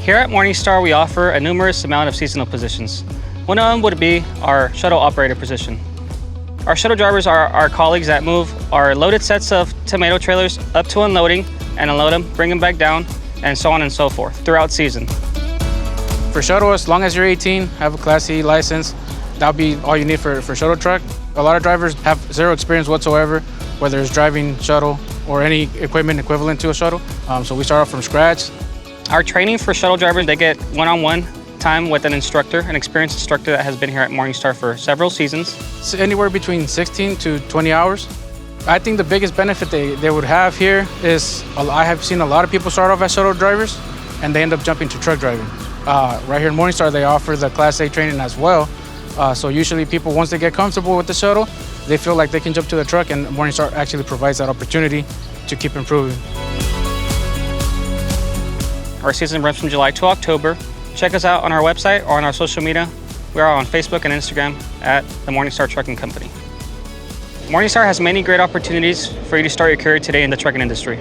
Here at Morningstar, we offer a numerous amount of seasonal positions. One of them would be our shuttle operator position. Our shuttle drivers are our colleagues that move our loaded sets of tomato trailers up to unloading and unload them, bring them back down, and so on and so forth throughout season. For shuttle, as long as you're 18, have a Class C license, that'll be all you need for shuttle truck. A lot of drivers have zero experience whatsoever, whether it's driving shuttle or any equipment equivalent to a shuttle. So we start off from scratch. Our training for shuttle drivers, they get one-on-one time with an instructor, an experienced instructor that has been here at Morningstar for several seasons. It's anywhere between 16 to 20 hours. I think the biggest benefit they would have here is I have seen a lot of people start off as shuttle drivers and they end up jumping to truck driving. Right here in Morningstar, they offer the Class A training as well. So usually people, once they get comfortable with the shuttle, they feel like they can jump to the truck, and Morningstar actually provides that opportunity to keep improving. Our season runs from July to October. Check us out on our website or on our social media. We are on Facebook and Instagram at the Morningstar Trucking Company. Morningstar has many great opportunities for you to start your career today in the trucking industry.